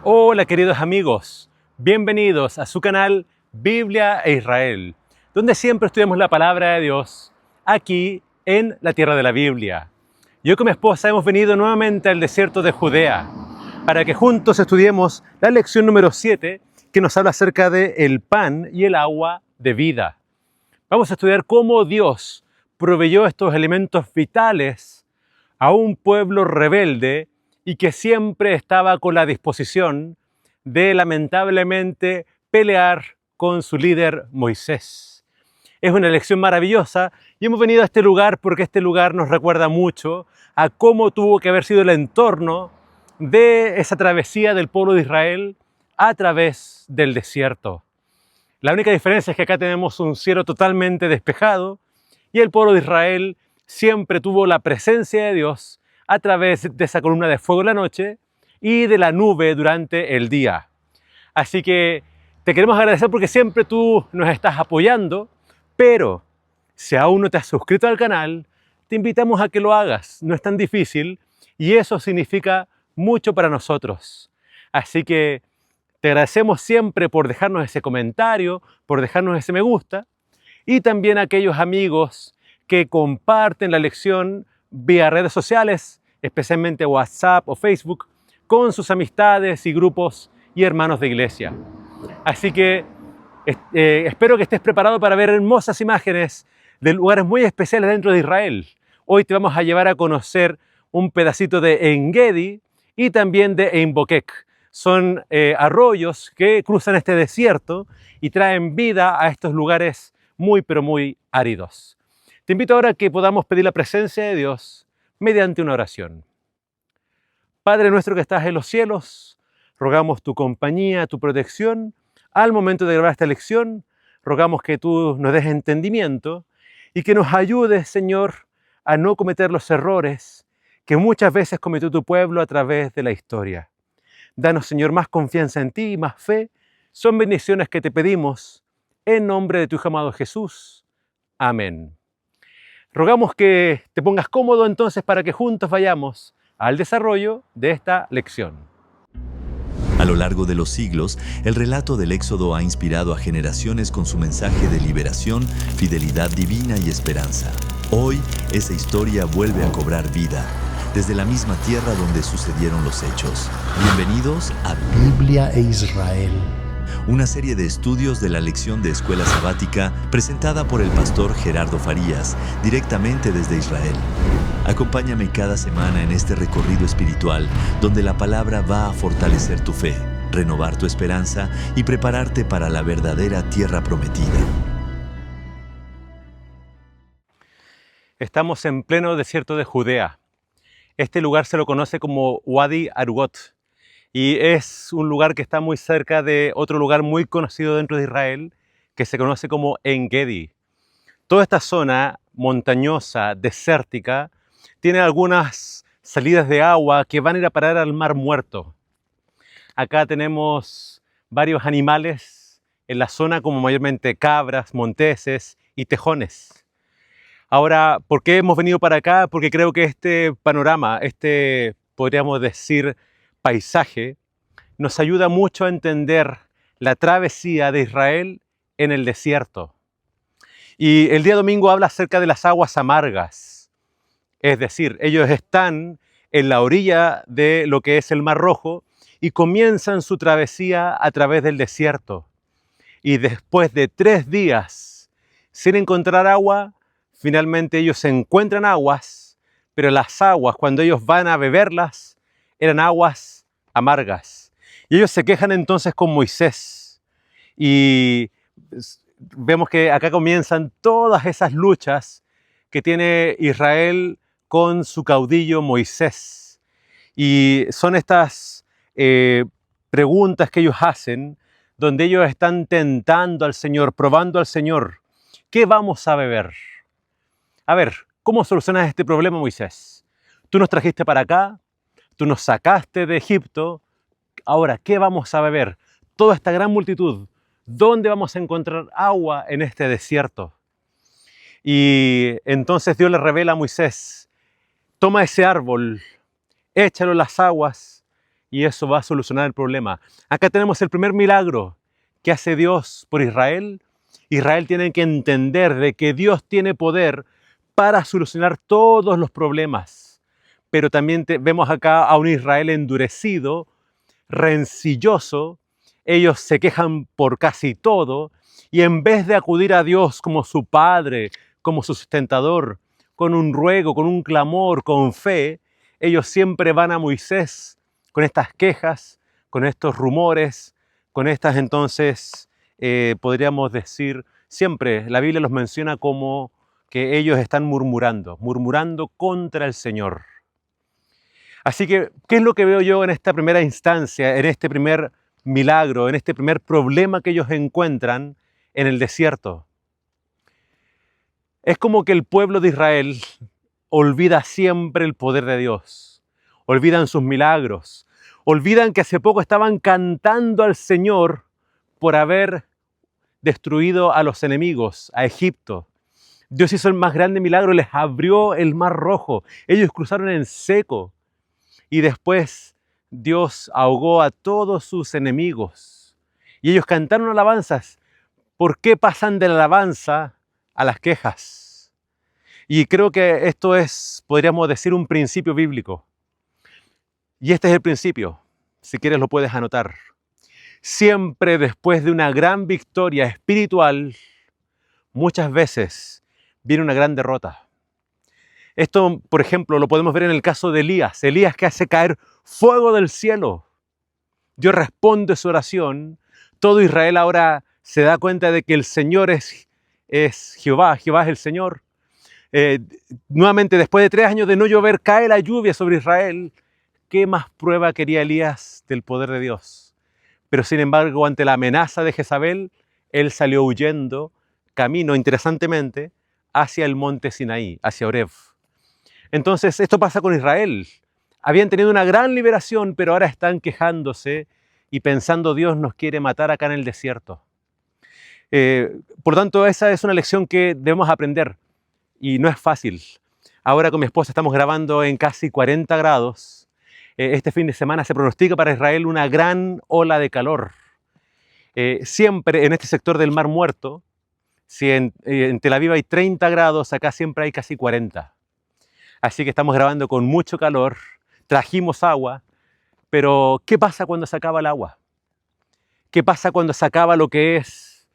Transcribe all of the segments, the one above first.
Hola queridos amigos, bienvenidos a su canal Biblia e Israel, donde siempre estudiamos la palabra de Dios aquí en la tierra de la Biblia. Yo con mi esposa hemos venido nuevamente al desierto de Judea para que juntos estudiemos la lección número 7 que nos habla acerca de el pan y el agua de vida. Vamos a estudiar cómo Dios proveyó estos elementos vitales a un pueblo rebelde y que siempre estaba con la disposición de, lamentablemente, pelear con su líder Moisés. Es una lección maravillosa y hemos venido a este lugar porque este lugar nos recuerda mucho a cómo tuvo que haber sido el entorno de esa travesía del pueblo de Israel a través del desierto. La única diferencia es que acá tenemos un cielo totalmente despejado y el pueblo de Israel siempre tuvo la presencia de Dios a través de esa columna de fuego en la noche y de la nube durante el día. Así que te queremos agradecer porque siempre tú nos estás apoyando, pero si aún no te has suscrito al canal, te invitamos a que lo hagas. No es tan difícil y eso significa mucho para nosotros. Así que te agradecemos siempre por dejarnos ese comentario, por dejarnos ese me gusta y también a aquellos amigos que comparten la lección vía redes sociales, especialmente WhatsApp o Facebook, con sus amistades y grupos y hermanos de iglesia. Así que espero que estés preparado para ver hermosas imágenes de lugares muy especiales dentro de Israel. Hoy te vamos a llevar a conocer un pedacito de En-Gedi y también de Ein Bokek. Son arroyos que cruzan este desierto y traen vida a estos lugares muy pero muy áridos. Te invito ahora a que podamos pedir la presencia de Dios mediante una oración. Padre nuestro que estás en los cielos, rogamos tu compañía, tu protección. Al momento de grabar esta lección, rogamos que tú nos des entendimiento y que nos ayudes, Señor, a no cometer los errores que muchas veces cometió tu pueblo a través de la historia. Danos, Señor, más confianza en ti y más fe. Son bendiciones que te pedimos en nombre de tu Hijo amado Jesús. Amén. Rogamos que te pongas cómodo entonces para que juntos vayamos al desarrollo de esta lección. A lo largo de los siglos, el relato del Éxodo ha inspirado a generaciones con su mensaje de liberación, fidelidad divina y esperanza. Hoy, esa historia vuelve a cobrar vida, desde la misma tierra donde sucedieron los hechos. Bienvenidos a Biblia e Israel. Una serie de estudios de la lección de escuela sabática presentada por el pastor Gerardo Farías, directamente desde Israel. Acompáñame cada semana en este recorrido espiritual donde la palabra va a fortalecer tu fe, renovar tu esperanza y prepararte para la verdadera tierra prometida. Estamos en pleno desierto de Judea. Este lugar se lo conoce como Wadi Arugot y es un lugar que está muy cerca de otro lugar muy conocido dentro de Israel que se conoce como En-Gedi. Toda esta zona montañosa, desértica, tiene algunas salidas de agua que van a ir a parar al Mar Muerto. Acá tenemos varios animales en la zona, como mayormente cabras, monteses y tejones. Ahora, ¿por qué hemos venido para acá? Porque creo que este panorama, podríamos decir, paisaje, nos ayuda mucho a entender la travesía de Israel en el desierto. Y el día domingo habla acerca de las aguas amargas. Es decir, ellos están en la orilla de lo que es el Mar Rojo y comienzan su travesía a través del desierto. Y después de 3 días sin encontrar agua, finalmente ellos encuentran aguas, pero las aguas, cuando ellos van a beberlas, eran aguas amargas. Y ellos se quejan entonces con Moisés. Y vemos que acá comienzan todas esas luchas que tiene Israel con su caudillo Moisés. Y son estas preguntas que ellos hacen, donde ellos están tentando al Señor, probando al Señor. ¿Qué vamos a beber? A ver, ¿cómo solucionas este problema, Moisés? Tú nos trajiste para acá, tú nos sacaste de Egipto, ahora, ¿qué vamos a beber? Toda esta gran multitud, ¿dónde vamos a encontrar agua en este desierto? Y entonces Dios le revela a Moisés, toma ese árbol, échalo en las aguas y eso va a solucionar el problema. Acá tenemos el primer milagro que hace Dios por Israel. Israel tiene que entender de que Dios tiene poder para solucionar todos los problemas. Pero también vemos acá a un Israel endurecido, rencilloso. Ellos se quejan por casi todo y en vez de acudir a Dios como su Padre, como su sustentador, con un ruego, con un clamor, con fe, ellos siempre van a Moisés con estas quejas, con estos rumores, con estas entonces, podríamos decir, siempre la Biblia los menciona como que ellos están murmurando contra el Señor. Así que, ¿qué es lo que veo yo en esta primera instancia, en este primer milagro, en este primer problema que ellos encuentran en el desierto? Es como que el pueblo de Israel olvida siempre el poder de Dios, olvidan sus milagros, olvidan que hace poco estaban cantando al Señor por haber destruido a los enemigos, a Egipto. Dios hizo el más grande milagro, les abrió el mar rojo, ellos cruzaron en seco y después Dios ahogó a todos sus enemigos y ellos cantaron alabanzas. ¿Por qué pasan de la alabanza a las quejas? Y creo que esto es, podríamos decir, un principio bíblico. Y este es el principio, si quieres lo puedes anotar. Siempre después de una gran victoria espiritual, muchas veces viene una gran derrota. Esto, por ejemplo, lo podemos ver en el caso de Elías. Elías que hace caer fuego del cielo. Dios responde su oración. Todo Israel ahora se da cuenta de que el Señor es Jehová, Jehová es el Señor. Nuevamente, después de 3 años de no llover, cae la lluvia sobre Israel. ¿Qué más prueba quería Elías del poder de Dios? Pero sin embargo, ante la amenaza de Jezabel, él salió huyendo, camino, interesantemente, hacia el monte Sinaí, hacia Horeb. Entonces, esto pasa con Israel. Habían tenido una gran liberación, pero ahora están quejándose y pensando Dios nos quiere matar acá en el desierto. Por tanto, esa es una lección que debemos aprender y no es fácil. Ahora con mi esposa estamos grabando en casi 40 grados. Este fin de semana se pronostica para Israel una gran ola de calor. Siempre en este sector del Mar Muerto, si en Tel Aviv hay 30 grados, acá siempre hay casi 40. Así que estamos grabando con mucho calor, trajimos agua, pero ¿qué pasa cuando se acaba el agua? ¿Qué pasa cuando se acaba lo que es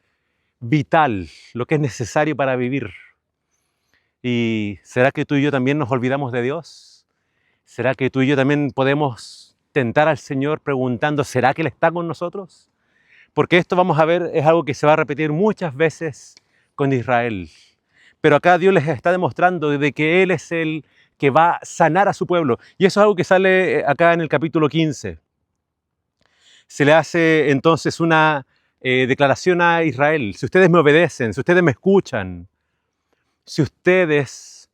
vital, lo que es necesario para vivir? ¿Y será que tú y yo también nos olvidamos de Dios? ¿Será que tú y yo también podemos tentar al Señor preguntando, ¿será que Él está con nosotros? Porque esto, vamos a ver, es algo que se va a repetir muchas veces con Israel. Pero acá Dios les está demostrando de que Él es el que va a sanar a su pueblo. Y eso es algo que sale acá en el capítulo 15. Se le hace entonces una declaración a Israel. Si ustedes me obedecen, si ustedes me escuchan, si ustedes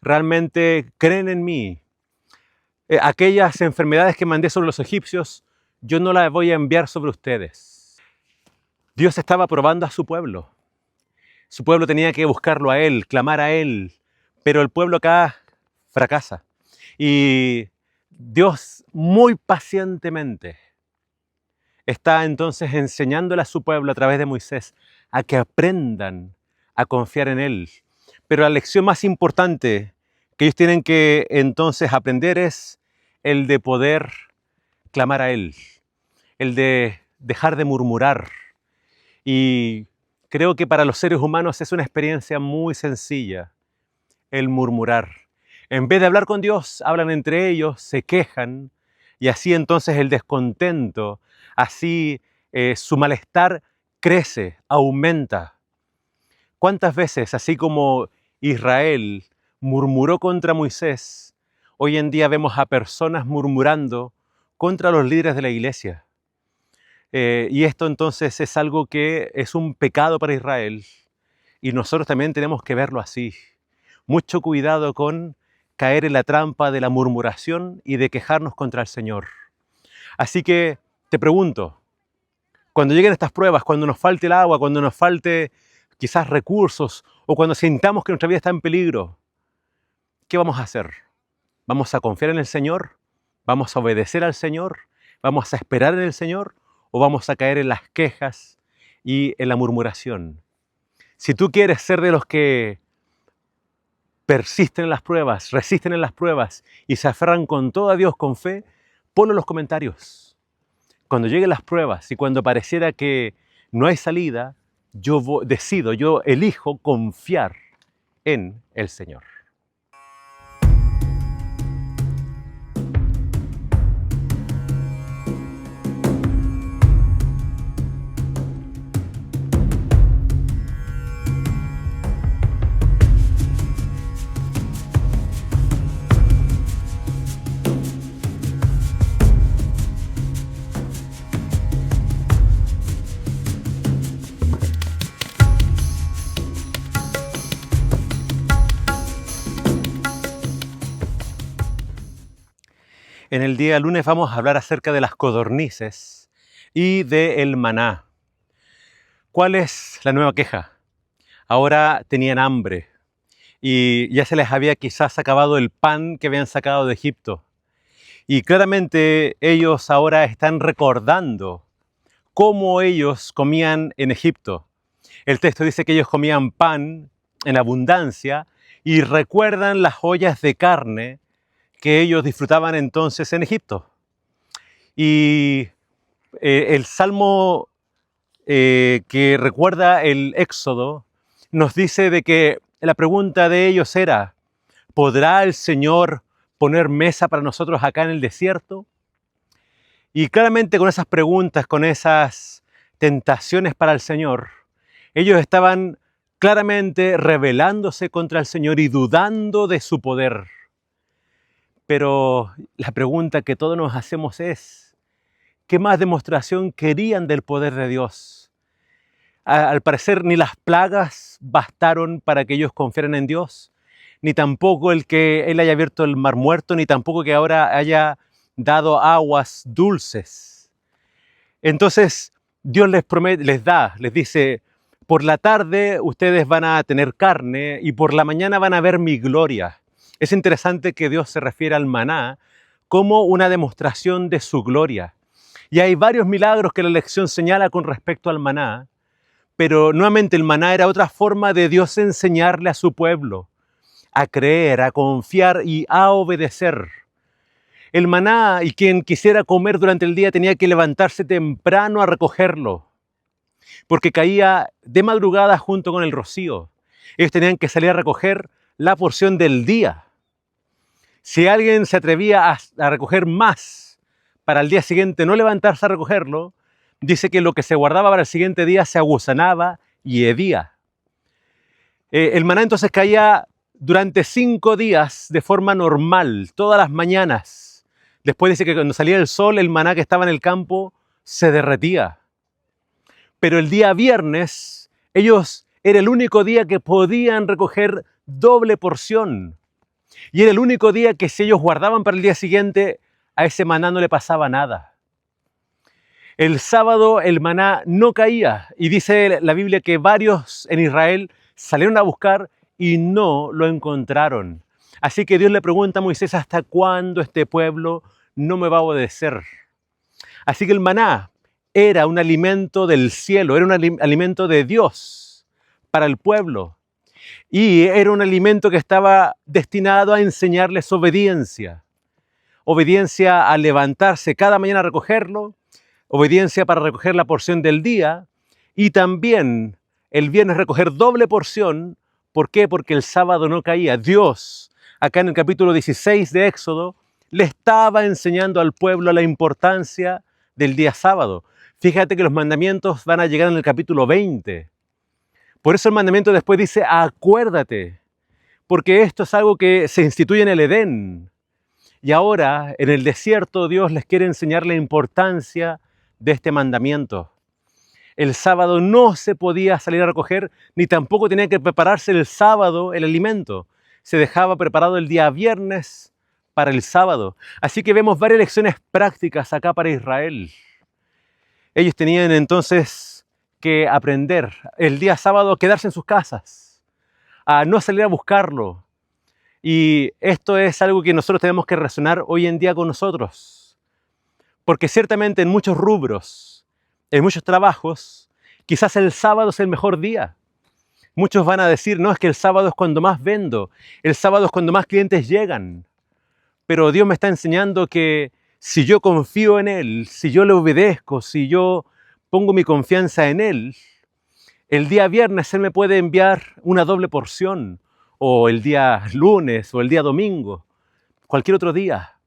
realmente creen en mí, aquellas enfermedades que mandé sobre los egipcios, yo no las voy a enviar sobre ustedes. Dios estaba probando a su pueblo. Su pueblo tenía que buscarlo a Él, clamar a Él, pero el pueblo acá fracasa. Y Dios muy pacientemente está entonces enseñándole a su pueblo a través de Moisés a que aprendan a confiar en Él. Pero la lección más importante que ellos tienen que entonces aprender es el de poder clamar a Él, el de dejar de murmurar. Y creo que para los seres humanos es una experiencia muy sencilla el murmurar. En vez de hablar con Dios, hablan entre ellos, se quejan y así entonces el descontento, así su malestar crece, aumenta. ¿Cuántas veces, así como Israel murmuró contra Moisés, hoy en día vemos a personas murmurando contra los líderes de la iglesia? Y esto entonces es algo que es un pecado para Israel y nosotros también tenemos que verlo así. Mucho cuidado con caer en la trampa de la murmuración y de quejarnos contra el Señor. Así que te pregunto, cuando lleguen estas pruebas, cuando nos falte el agua, cuando nos falte quizás recursos o cuando sintamos que nuestra vida está en peligro, ¿qué vamos a hacer? ¿Vamos a confiar en el Señor? ¿Vamos a obedecer al Señor? ¿Vamos a esperar en el Señor o vamos a caer en las quejas y en la murmuración? Si tú quieres ser de los que persisten en las pruebas, resisten en las pruebas y se aferran con todo a Dios con fe, ponlo en los comentarios. Cuando lleguen las pruebas y cuando pareciera que no hay salida, yo elijo confiar en el Señor. En el día lunes vamos a hablar acerca de las codornices y del maná. ¿Cuál es la nueva queja? Ahora tenían hambre y ya se les había quizás acabado el pan que habían sacado de Egipto. Y claramente ellos ahora están recordando cómo ellos comían en Egipto. El texto dice que ellos comían pan en abundancia y recuerdan las ollas de carne que ellos disfrutaban entonces en Egipto. Y el salmo que recuerda el Éxodo nos dice de que la pregunta de ellos era: ¿podrá el Señor poner mesa para nosotros acá en el desierto? Y claramente con esas preguntas, con esas tentaciones para el Señor, ellos estaban claramente rebelándose contra el Señor y dudando de su poder. Pero la pregunta que todos nos hacemos es: ¿qué más demostración querían del poder de Dios? Al parecer ni las plagas bastaron para que ellos confiaran en Dios, ni tampoco el que Él haya abierto el mar muerto, ni tampoco que ahora haya dado aguas dulces. Entonces Dios les promete, les dice: por la tarde ustedes van a tener carne y por la mañana van a ver mi gloria. Es interesante que Dios se refiere al maná como una demostración de su gloria. Y hay varios milagros que la lección señala con respecto al maná, pero nuevamente el maná era otra forma de Dios enseñarle a su pueblo a creer, a confiar y a obedecer. El maná, y quien quisiera comer durante el día tenía que levantarse temprano a recogerlo, porque caía de madrugada junto con el rocío. Ellos tenían que salir a recoger la porción del día. Si alguien se atrevía a recoger más para el día siguiente no levantarse a recogerlo, dice que lo que se guardaba para el siguiente día se agusanaba y hedía. El maná entonces caía durante 5 días de forma normal, todas las mañanas. Después dice que cuando salía el sol, el maná que estaba en el campo se derretía. Pero el día viernes, ellos era el único día que podían recoger doble porción. Y era el único día que si ellos guardaban para el día siguiente, a ese maná no le pasaba nada. El sábado el maná no caía y dice la Biblia que varios en Israel salieron a buscar y no lo encontraron. Así que Dios le pregunta a Moisés: ¿hasta cuándo este pueblo no me va a obedecer? Así que el maná era un alimento del cielo, era un alimento de Dios para el pueblo. Y era un alimento que estaba destinado a enseñarles obediencia. Obediencia a levantarse cada mañana a recogerlo, obediencia para recoger la porción del día y también el viernes recoger doble porción. ¿Por qué? Porque el sábado no caía. Dios, acá en el capítulo 16 de Éxodo, le estaba enseñando al pueblo la importancia del día sábado. Fíjate que los mandamientos van a llegar en el capítulo 20. Por eso el mandamiento después dice: acuérdate, porque esto es algo que se instituye en el Edén. Y ahora, en el desierto, Dios les quiere enseñar la importancia de este mandamiento. El sábado no se podía salir a recoger, ni tampoco tenía que prepararse el sábado el alimento. Se dejaba preparado el día viernes para el sábado. Así que vemos varias lecciones prácticas acá para Israel. Ellos tenían entonces que aprender el día sábado a quedarse en sus casas, a no salir a buscarlo. Y esto es algo que nosotros tenemos que razonar hoy en día con nosotros. Porque ciertamente en muchos rubros, en muchos trabajos, quizás el sábado es el mejor día. Muchos van a decir, no, es que el sábado es cuando más vendo, el sábado es cuando más clientes llegan. Pero Dios me está enseñando que si yo confío en Él, si yo le obedezco, si yo pongo mi confianza en Él, el día viernes Él me puede enviar una doble porción, o el día lunes, o el día domingo, cualquier otro día.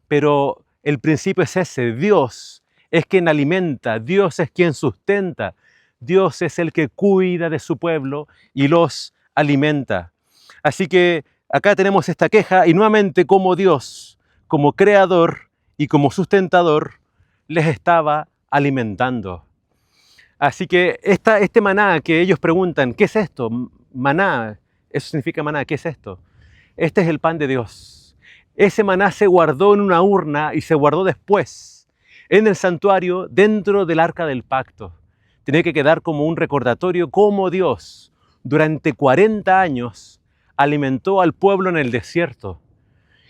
Pero el principio es ese, Dios es quien alimenta, Dios es quien sustenta, Dios es el que cuida de su pueblo y los alimenta. Así que acá tenemos esta queja y nuevamente como Dios, como creador y como sustentador, les estaba alimentando. Así que este maná que ellos preguntan, ¿qué es esto? Maná, eso significa maná, ¿qué es esto? Este es el pan de Dios. Ese maná se guardó en una urna y se guardó después en el santuario dentro del arca del pacto. Tenía que quedar como un recordatorio cómo Dios durante 40 años alimentó al pueblo en el desierto.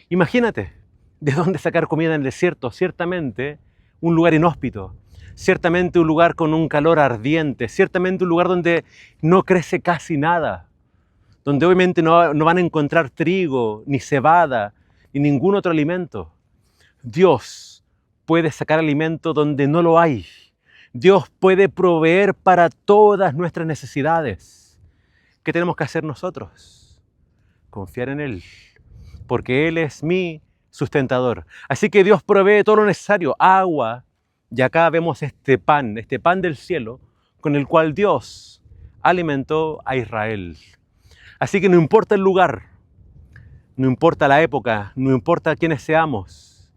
Imagínate, ¿de dónde sacar comida en el desierto? Ciertamente un lugar inhóspito, ciertamente un lugar con un calor ardiente, ciertamente un lugar donde no crece casi nada, donde obviamente no van a encontrar trigo, ni cebada, ni ningún otro alimento. Dios puede sacar alimento donde no lo hay. Dios puede proveer para todas nuestras necesidades. ¿Qué tenemos que hacer nosotros? Confiar en Él, porque Él es mi sustentador. Así que Dios provee todo lo necesario, agua, y acá vemos este pan del cielo, con el cual Dios alimentó a Israel. Así que no importa el lugar, no importa la época, no importa quiénes seamos,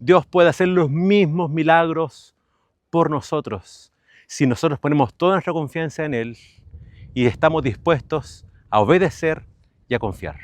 Dios puede hacer los mismos milagros por nosotros, si nosotros ponemos toda nuestra confianza en Él y estamos dispuestos a obedecer y a confiar.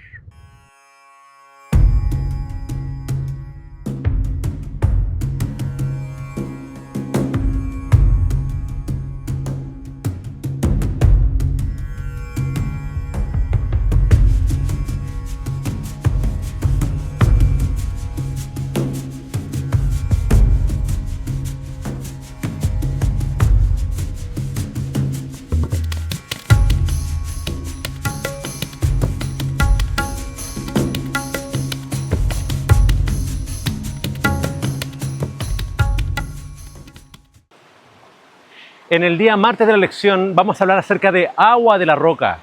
En el día martes de la lección vamos a hablar acerca de agua de la roca.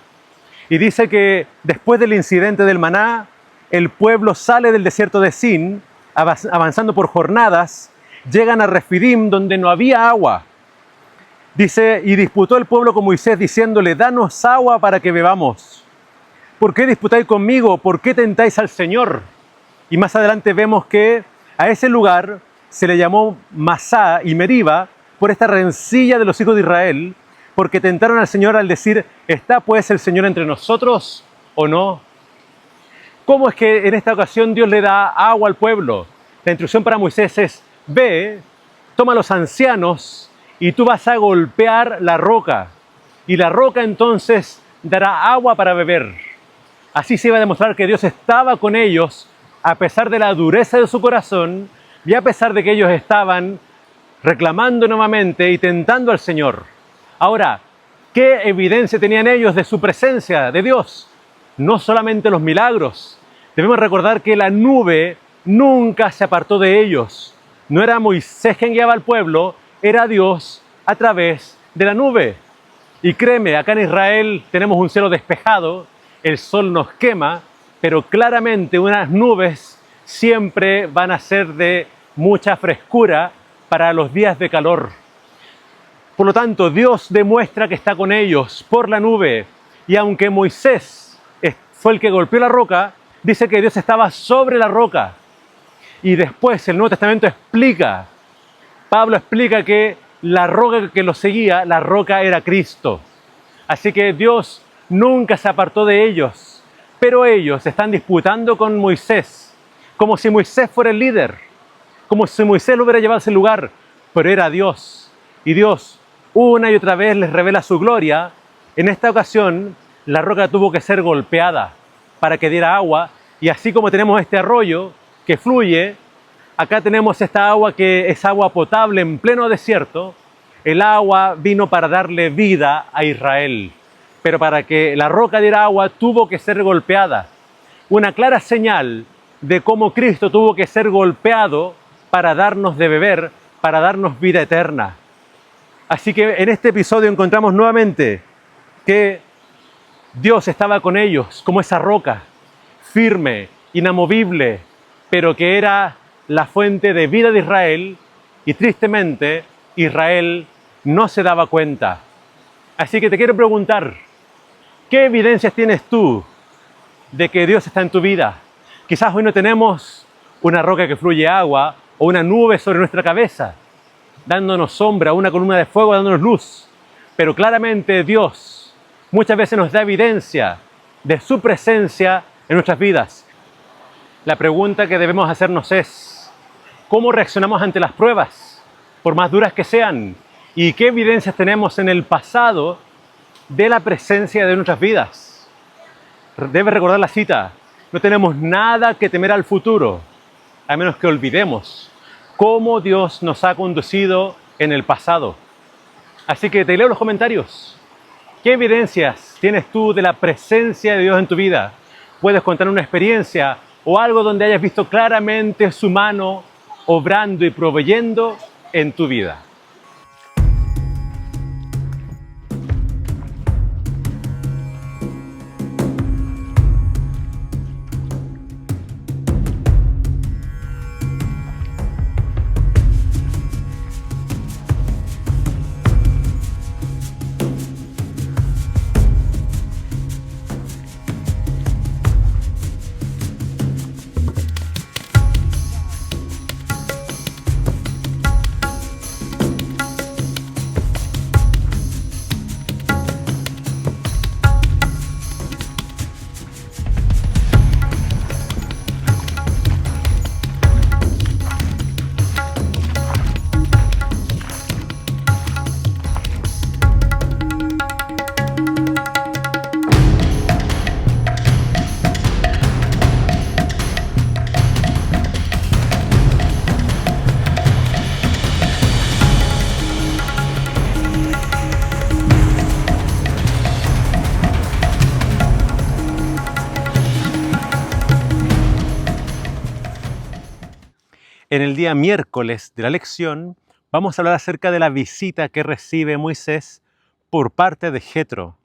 Y dice que después del incidente del maná, el pueblo sale del desierto de Sin, avanzando por jornadas, llegan a Refidim donde no había agua. Dice, y disputó el pueblo con Moisés diciéndole, danos agua para que bebamos. ¿Por qué disputáis conmigo? ¿Por qué tentáis al Señor? Y más adelante vemos que a ese lugar se le llamó Masá y Meriba, por esta rencilla de los hijos de Israel, porque tentaron al Señor al decir, ¿está pues el Señor entre nosotros o no? ¿Cómo es que en esta ocasión Dios le da agua al pueblo? La instrucción para Moisés es, ve, toma a los ancianos y tú vas a golpear la roca. Y la roca entonces dará agua para beber. Así se iba a demostrar que Dios estaba con ellos, a pesar de la dureza de su corazón y a pesar de que ellos estaban reclamando nuevamente y tentando al Señor. Ahora, ¿qué evidencia tenían ellos de su presencia, de Dios? No solamente los milagros. Debemos recordar que la nube nunca se apartó de ellos. No era Moisés quien guiaba al pueblo, era Dios a través de la nube. Y créeme, acá en Israel tenemos un cielo despejado, el sol nos quema, pero claramente unas nubes siempre van a ser de mucha frescura para los días de calor. Por lo tanto, Dios demuestra que está con ellos por la nube. Y aunque Moisés fue el que golpeó la roca, dice que Dios estaba sobre la roca. Y después el Nuevo Testamento explica, Pablo explica que la roca que lo seguía, la roca era Cristo. Así que Dios nunca se apartó de ellos. Pero ellos están disputando con Moisés, como si Moisés fuera el líder. Como si Moisés lo hubiera llevado a ese lugar, pero era Dios. Y Dios una y otra vez les revela su gloria. En esta ocasión, la roca tuvo que ser golpeada para que diera agua. Y así como tenemos este arroyo que fluye, Acá tenemos esta agua que es agua potable en pleno desierto. El agua vino para darle vida a Israel, pero para que la roca diera agua tuvo que ser golpeada. Una clara señal de cómo Cristo tuvo que ser golpeado para darnos de beber, para darnos vida eterna. Así que en este episodio encontramos nuevamente que Dios estaba con ellos como esa roca, firme, inamovible, pero que era la fuente de vida de Israel, y tristemente Israel no se daba cuenta. Así que te quiero preguntar, ¿qué evidencias tienes tú de que Dios está en tu vida? Quizás hoy no tenemos una roca que fluye agua o una nube sobre nuestra cabeza, dándonos sombra, una columna de fuego dándonos luz, pero claramente Dios muchas veces nos da evidencia de su presencia en nuestras vidas. La pregunta que debemos hacernos es, ¿cómo reaccionamos ante las pruebas, por más duras que sean? ¿Y qué evidencias tenemos en el pasado de la presencia de nuestras vidas? Debes recordar la cita, no tenemos nada que temer al futuro, a menos que olvidemos cómo Dios nos ha conducido en el pasado. Así que te leo los comentarios. ¿Qué evidencias tienes tú de la presencia de Dios en tu vida? Puedes contar una experiencia o algo donde hayas visto claramente su mano obrando y proveyendo en tu vida. En el día miércoles de la lección vamos a hablar acerca de la visita que recibe Moisés por parte de Jetro.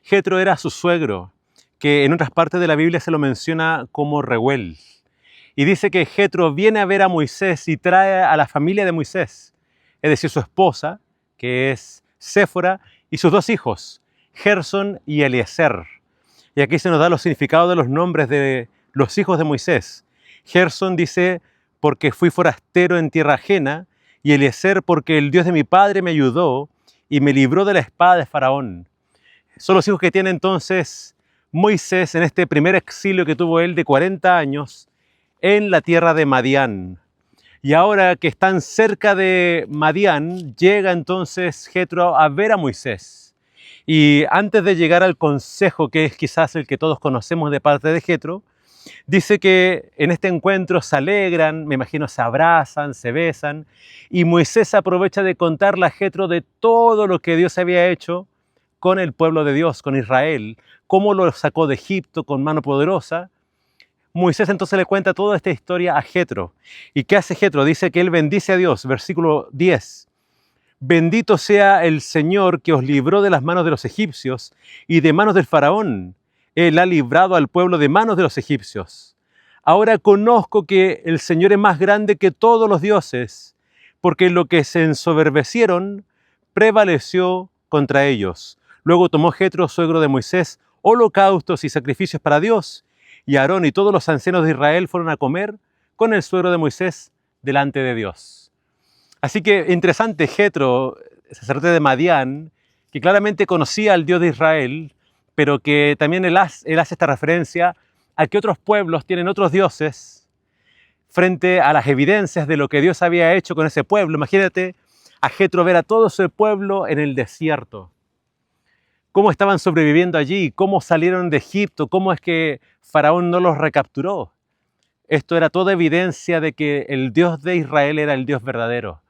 Jetro era su suegro, que en otras partes de la Biblia se lo menciona como Reuel. Y dice que Jetro viene a ver a Moisés y trae a la familia de Moisés, es decir, su esposa, que es Séfora, y sus dos hijos, Gerson y Eliezer. Y aquí se nos da los significados de los nombres de los hijos de Moisés. Gerson dice, porque fui forastero en tierra ajena, y Eliezer, porque el Dios de mi padre me ayudó y me libró de la espada de Faraón. Son los hijos que tiene entonces Moisés en este primer exilio que tuvo él de 40 años en la tierra de Madián. Y ahora que están cerca de Madián, llega entonces Jetro a ver a Moisés. Y antes de llegar al consejo, que es quizás el que todos conocemos de parte de Jetro, dice que en este encuentro se alegran, me imagino se abrazan, se besan, y Moisés aprovecha de contarle a Jetro de todo lo que Dios había hecho con el pueblo de Dios, con Israel, cómo lo sacó de Egipto con mano poderosa. Moisés entonces le cuenta toda esta historia a Jetro. ¿Y qué hace Jetro? Dice que él bendice a Dios, versículo 10. Bendito sea el Señor que os libró de las manos de los egipcios y de manos del faraón. Él ha librado al pueblo de manos de los egipcios. Ahora conozco que el Señor es más grande que todos los dioses, porque lo que se ensoberbecieron prevaleció contra ellos. Luego tomó Jetro, suegro de Moisés, holocaustos y sacrificios para Dios, y Aarón y todos los ancianos de Israel fueron a comer con el suegro de Moisés delante de Dios. Así que interesante, Jetro, sacerdote de Madián, que claramente conocía al Dios de Israel, pero que también él hace esta referencia a que otros pueblos tienen otros dioses frente a las evidencias de lo que Dios había hecho con ese pueblo. Imagínate a Jetro ver a todo ese pueblo en el desierto. Cómo estaban sobreviviendo allí, cómo salieron de Egipto, cómo es que Faraón no los recapturó. Esto era toda evidencia de que el Dios de Israel era el Dios verdadero.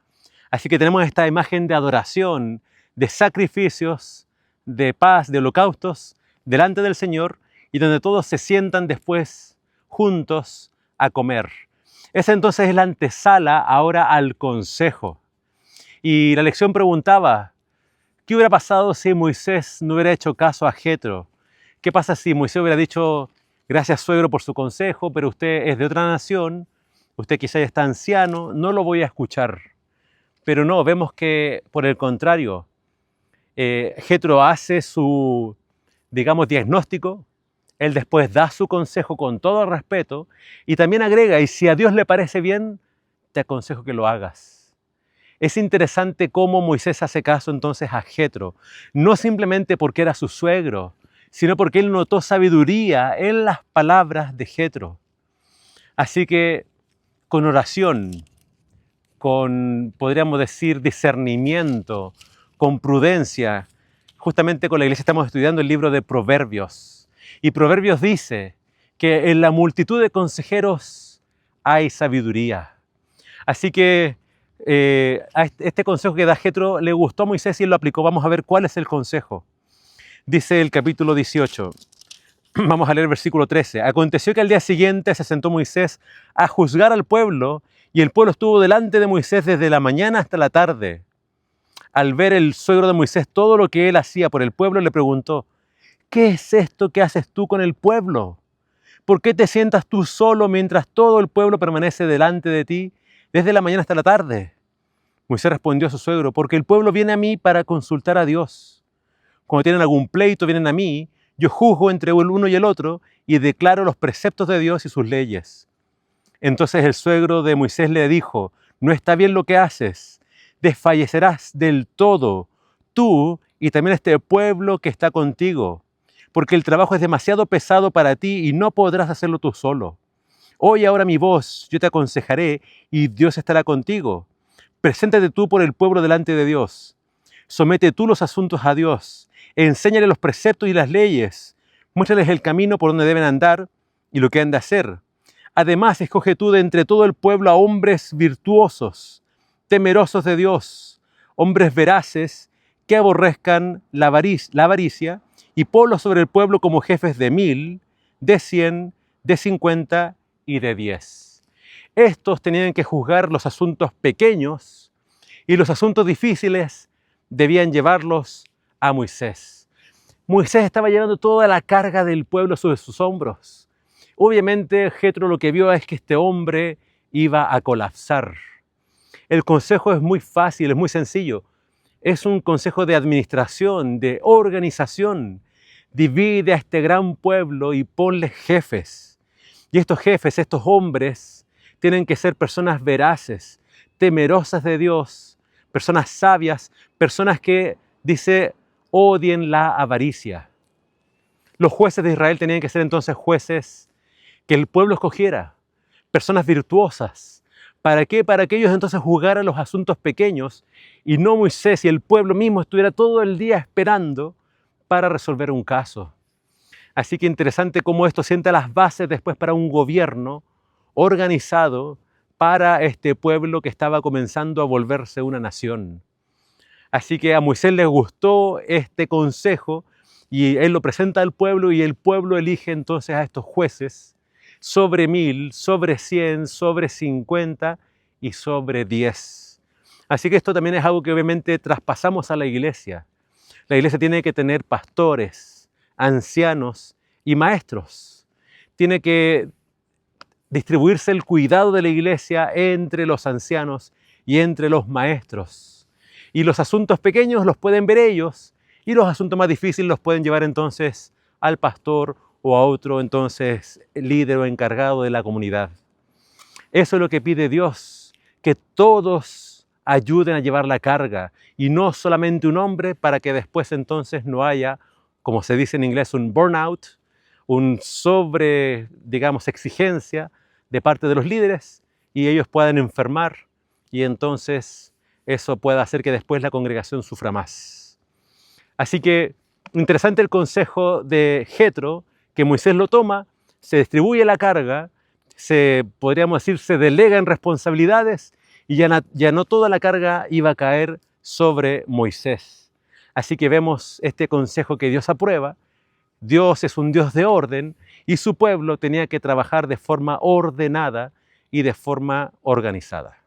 Así que tenemos esta imagen de adoración, de sacrificios, de paz, de holocaustos delante del Señor, y donde todos se sientan después juntos a comer. Esa entonces es la antesala ahora al consejo. Y la lección preguntaba, ¿qué hubiera pasado si Moisés no hubiera hecho caso a Jetro? ¿Qué pasa si Moisés hubiera dicho, gracias suegro por su consejo, pero usted es de otra nación, usted quizá ya está anciano, no lo voy a escuchar? Pero no, vemos que por el contrario, Jetro hace su, digamos, diagnóstico, él después da su consejo con todo respeto y también agrega, y si a Dios le parece bien, te aconsejo que lo hagas. Es interesante cómo Moisés hace caso entonces a Jetro, no simplemente porque era su suegro, sino porque él notó sabiduría en las palabras de Jetro. Así que con oración, con, podríamos decir, discernimiento, con prudencia, justamente con la iglesia estamos estudiando el libro de Proverbios. Y Proverbios dice que en la multitud de consejeros hay sabiduría. Así que a este consejo que da Jetro le gustó a Moisés y él lo aplicó. Vamos a ver cuál es el consejo. Dice el capítulo 18, vamos a leer el versículo 13. Aconteció que al día siguiente se sentó Moisés a juzgar al pueblo y el pueblo estuvo delante de Moisés desde la mañana hasta la tarde. Al ver el suegro de Moisés todo lo que él hacía por el pueblo, le preguntó, ¿qué es esto que haces tú con el pueblo? ¿Por qué te sientas tú solo mientras todo el pueblo permanece delante de ti desde la mañana hasta la tarde? Moisés respondió a su suegro, porque el pueblo viene a mí para consultar a Dios. Cuando tienen algún pleito, vienen a mí, yo juzgo entre el uno y el otro y declaro los preceptos de Dios y sus leyes. Entonces el suegro de Moisés le dijo, no está bien lo que haces, desfallecerás del todo, tú y también este pueblo que está contigo, porque el trabajo es demasiado pesado para ti y no podrás hacerlo tú solo. Oye ahora mi voz, yo te aconsejaré y Dios estará contigo. Preséntate tú por el pueblo delante de Dios. Somete tú los asuntos a Dios. Enséñale los preceptos y las leyes. Muéstrales el camino por donde deben andar y lo que han de hacer. Además, escoge tú de entre todo el pueblo a hombres virtuosos, temerosos de Dios, hombres veraces que aborrezcan la avaricia y ponlos sobre el pueblo como jefes de 1000, de 100, de 50 y de 10. Estos tenían que juzgar los asuntos pequeños y los asuntos difíciles debían llevarlos a Moisés. Moisés estaba llevando toda la carga del pueblo sobre sus hombros. Obviamente, Jetro lo que vio es que este hombre iba a colapsar. El consejo es muy fácil, es muy sencillo. Es un consejo de administración, de organización. Divide a este gran pueblo y ponle jefes. Y estos jefes, estos hombres, tienen que ser personas veraces, temerosas de Dios, personas sabias, personas que, dice, odien la avaricia. Los jueces de Israel tenían que ser entonces jueces que el pueblo escogiera, personas virtuosas. ¿Para qué? Para que ellos entonces juzgaran los asuntos pequeños y no Moisés y el pueblo mismo estuviera todo el día esperando para resolver un caso. Así que interesante cómo esto sienta las bases después para un gobierno organizado para este pueblo que estaba comenzando a volverse una nación. Así que a Moisés le gustó este consejo y él lo presenta al pueblo y el pueblo elige entonces a estos jueces sobre 1000, sobre 100, sobre 50 y sobre 10. Así que esto también es algo que obviamente traspasamos a la iglesia. La iglesia tiene que tener pastores, ancianos y maestros. Tiene que distribuirse el cuidado de la iglesia entre los ancianos y entre los maestros. Y los asuntos pequeños los pueden ver ellos y los asuntos más difíciles los pueden llevar entonces al pastor o a otro entonces líder o encargado de la comunidad. Eso es lo que pide Dios, que todos ayuden a llevar la carga y no solamente un hombre para que después entonces no haya, como se dice en inglés, un burnout, un sobre, digamos, exigencia de parte de los líderes y ellos puedan enfermar y entonces eso pueda hacer que después la congregación sufra más. Así que interesante el consejo de Jetro, que Moisés lo toma, se distribuye la carga, podríamos decir, se delegan responsabilidades y ya no toda la carga iba a caer sobre Moisés. Así que vemos este consejo que Dios aprueba. Dios es un Dios de orden y su pueblo tenía que trabajar de forma ordenada y de forma organizada.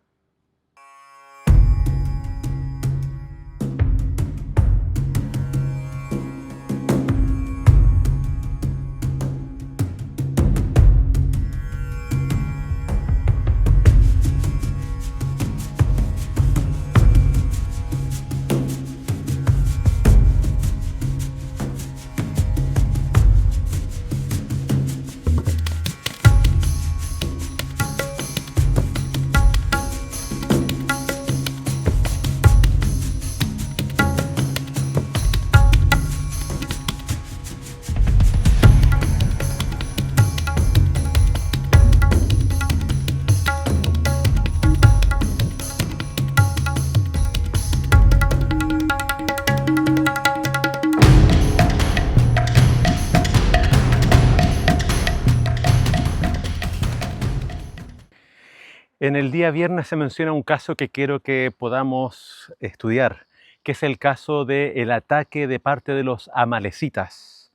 En el día viernes se menciona un caso que quiero que podamos estudiar, que es el caso del ataque de parte de los amalecitas.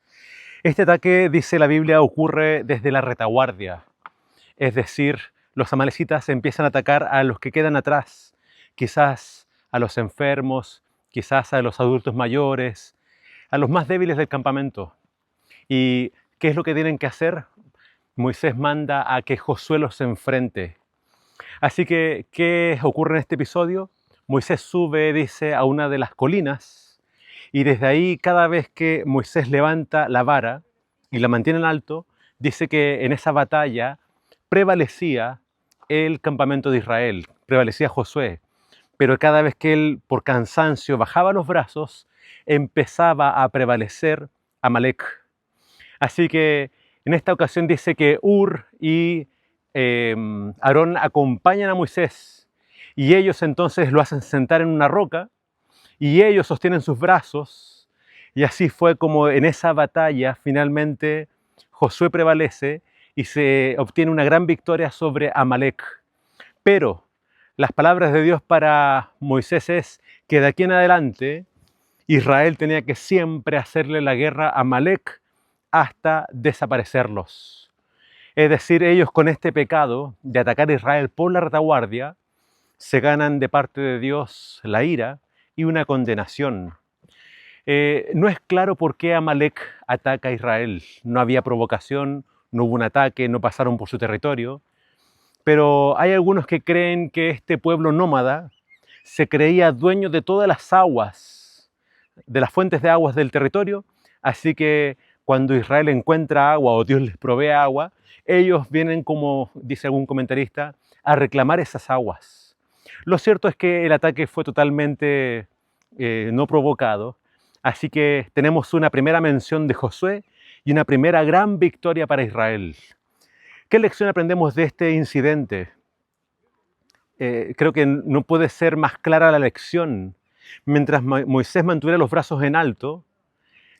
Este ataque, dice la Biblia, ocurre desde la retaguardia, es decir, los amalecitas empiezan a atacar a los que quedan atrás, quizás a los enfermos, quizás a los adultos mayores, a los más débiles del campamento. ¿Y qué es lo que tienen que hacer? Moisés manda a que Josué los enfrente. Así que, ¿qué ocurre en este episodio? Moisés sube, dice, a una de las colinas y desde ahí cada vez que Moisés levanta la vara y la mantiene en alto, dice que en esa batalla prevalecía el campamento de Israel, prevalecía Josué, pero cada vez que él por cansancio bajaba los brazos, empezaba a prevalecer Amalek. Así que en esta ocasión dice que Hur y Aarón acompañan a Moisés y ellos entonces lo hacen sentar en una roca y ellos sostienen sus brazos y así fue como en esa batalla finalmente Josué prevalece y se obtiene una gran victoria sobre Amalek. Pero las palabras de Dios para Moisés es que de aquí en adelante Israel tenía que siempre hacerle la guerra a Amalek hasta desaparecerlos. Es decir, ellos con este pecado de atacar a Israel por la retaguardia se ganan de parte de Dios la ira y una condenación. No es claro por qué Amalek ataca a Israel. No había provocación, no hubo un ataque, no pasaron por su territorio. Pero hay algunos que creen que este pueblo nómada se creía dueño de todas las aguas, de las fuentes de aguas del territorio, así que cuando Israel encuentra agua o Dios les provee agua, ellos vienen, como dice algún comentarista, a reclamar esas aguas. Lo cierto es que el ataque fue totalmente no provocado, así que tenemos una primera mención de Josué y una primera gran victoria para Israel. ¿Qué lección aprendemos de este incidente? Creo que no puede ser más clara la lección. Mientras Moisés mantuviera los brazos en alto,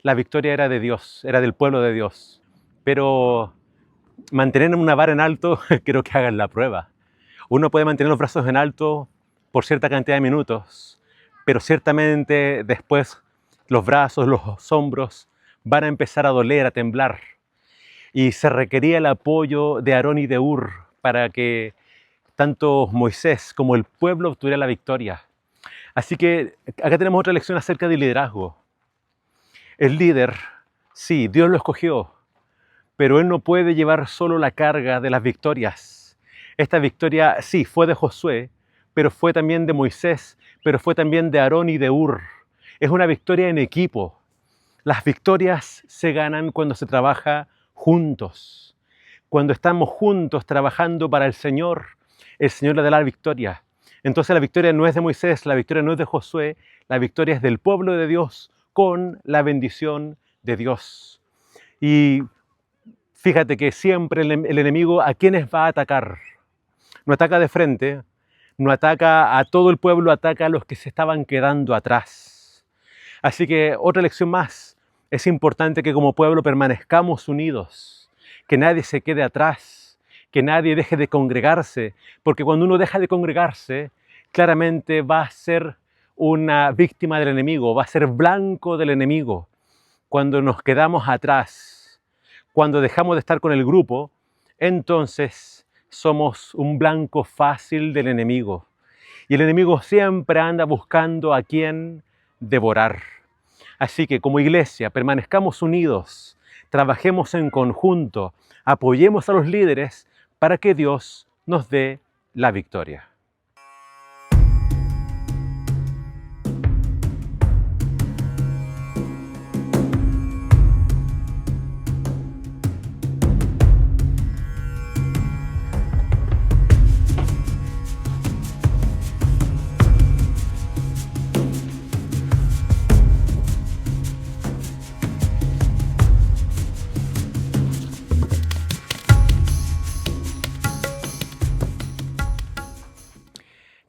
la victoria era de Dios, era del pueblo de Dios. Pero mantener una vara en alto, creo que hagan la prueba. Uno puede mantener los brazos en alto por cierta cantidad de minutos, pero ciertamente después los brazos, los hombros van a empezar a doler, a temblar. Y se requería el apoyo de Aarón y de Hur para que tanto Moisés como el pueblo obtuviera la victoria. Así que acá tenemos otra lección acerca del liderazgo. El líder, sí, Dios lo escogió, pero él no puede llevar solo la carga de las victorias. Esta victoria, sí, fue de Josué, pero fue también de Moisés, pero fue también de Aarón y de Hur. Es una victoria en equipo. Las victorias se ganan cuando se trabaja juntos. Cuando estamos juntos trabajando para el Señor le da la victoria. Entonces la victoria no es de Moisés, la victoria no es de Josué, la victoria es del pueblo de Dios con la bendición de Dios. Y fíjate que siempre el enemigo, ¿a quiénes va a atacar? No ataca de frente, no ataca a todo el pueblo, ataca a los que se estaban quedando atrás. Así que otra lección más, es importante que como pueblo permanezcamos unidos, que nadie se quede atrás, que nadie deje de congregarse, porque cuando uno deja de congregarse, claramente va a ser una víctima del enemigo, va a ser blanco del enemigo. Cuando nos quedamos atrás, cuando dejamos de estar con el grupo, entonces somos un blanco fácil del enemigo. Y el enemigo siempre anda buscando a quien devorar. Así que como iglesia, permanezcamos unidos, trabajemos en conjunto, apoyemos a los líderes para que Dios nos dé la victoria.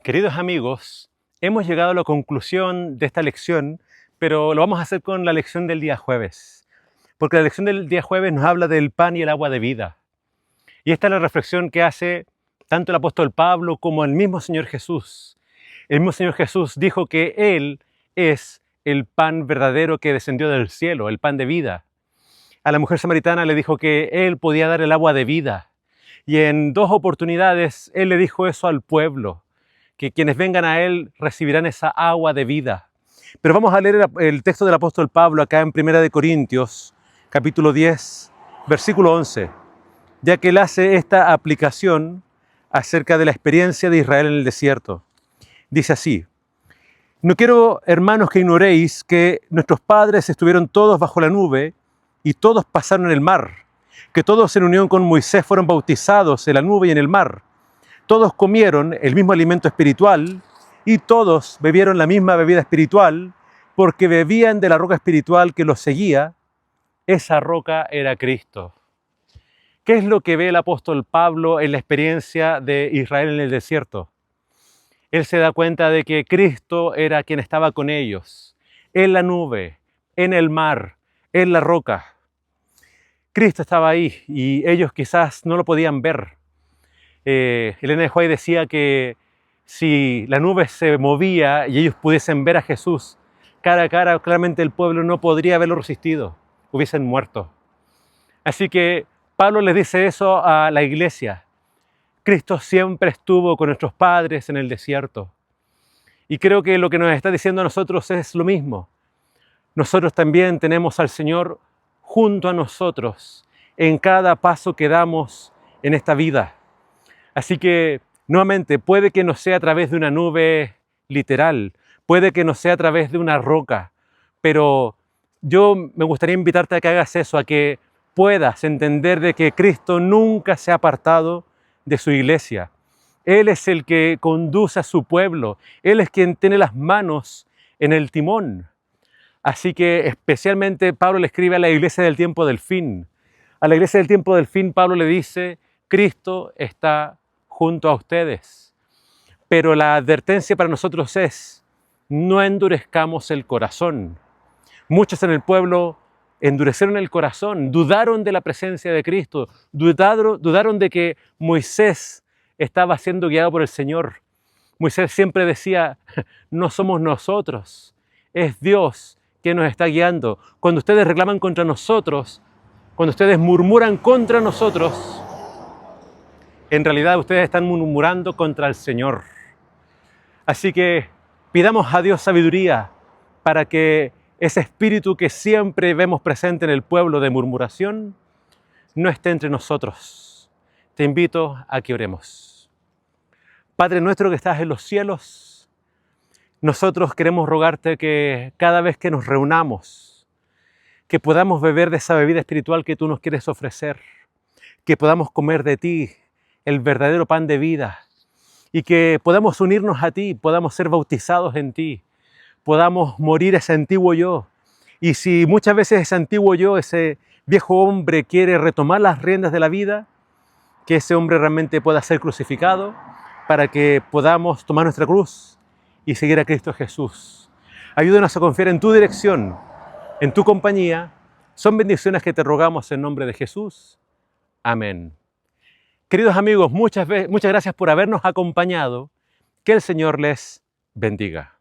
Queridos amigos, hemos llegado a la conclusión de esta lección, pero lo vamos a hacer con la lección del día jueves, porque la lección del día jueves nos habla del pan y el agua de vida. Y esta es la reflexión que hace tanto el apóstol Pablo como el mismo Señor Jesús. El mismo Señor Jesús dijo que Él es el pan verdadero que descendió del cielo, el pan de vida. A la mujer samaritana le dijo que Él podía dar el agua de vida. Y en 2 oportunidades Él le dijo eso al pueblo, que quienes vengan a Él recibirán esa agua de vida. Pero vamos a leer el texto del apóstol Pablo acá en 1 Corintios, capítulo 10, versículo 11, ya que él hace esta aplicación acerca de la experiencia de Israel en el desierto. Dice así: no quiero, hermanos, que ignoréis que nuestros padres estuvieron todos bajo la nube y todos pasaron en el mar, que todos en unión con Moisés fueron bautizados en la nube y en el mar. Todos comieron el mismo alimento espiritual y todos bebieron la misma bebida espiritual, porque bebían de la roca espiritual que los seguía. Esa roca era Cristo. ¿Qué es lo que ve el apóstol Pablo en la experiencia de Israel en el desierto? Él se da cuenta de que Cristo era quien estaba con ellos, en la nube, en el mar, en la roca. Cristo estaba ahí y ellos quizás no lo podían ver. Elena de White decía que si la nube se movía y ellos pudiesen ver a Jesús cara a cara, claramente el pueblo no podría haberlo resistido, hubiesen muerto. Así que Pablo les dice eso a la iglesia. Cristo siempre estuvo con nuestros padres en el desierto. Y creo que lo que nos está diciendo a nosotros es lo mismo. Nosotros también tenemos al Señor junto a nosotros en cada paso que damos en esta vida. Así que, nuevamente, puede que no sea a través de una nube literal, puede que no sea a través de una roca, pero yo me gustaría invitarte a que hagas eso, a que puedas entender de que Cristo nunca se ha apartado de su iglesia. Él es el que conduce a su pueblo, Él es quien tiene las manos en el timón. Así que especialmente Pablo le escribe a la iglesia del tiempo del fin. A la iglesia del tiempo del fin Pablo le dice: Cristo está junto a ustedes. Pero la advertencia para nosotros es: no endurezcamos el corazón. Muchos en el pueblo endurecieron el corazón, dudaron de la presencia de Cristo, dudaron de que Moisés estaba siendo guiado por el Señor. Moisés siempre decía: no somos nosotros, es Dios quien nos está guiando. Cuando ustedes reclaman contra nosotros, cuando ustedes murmuran contra nosotros, en realidad ustedes están murmurando contra el Señor. Así que pidamos a Dios sabiduría para que ese espíritu que siempre vemos presente en el pueblo de murmuración no esté entre nosotros. Te invito a que oremos. Padre nuestro que estás en los cielos, nosotros queremos rogarte que cada vez que nos reunamos, que podamos beber de esa bebida espiritual que tú nos quieres ofrecer, que podamos comer de ti, el verdadero pan de vida, y que podamos unirnos a ti, podamos ser bautizados en ti, podamos morir ese antiguo yo. Y si muchas veces ese antiguo yo, ese viejo hombre quiere retomar las riendas de la vida, que ese hombre realmente pueda ser crucificado para que podamos tomar nuestra cruz y seguir a Cristo Jesús. Ayúdanos a confiar en tu dirección, en tu compañía. Son bendiciones que te rogamos en nombre de Jesús. Amén. Queridos amigos, muchas gracias por habernos acompañado. Que el Señor les bendiga.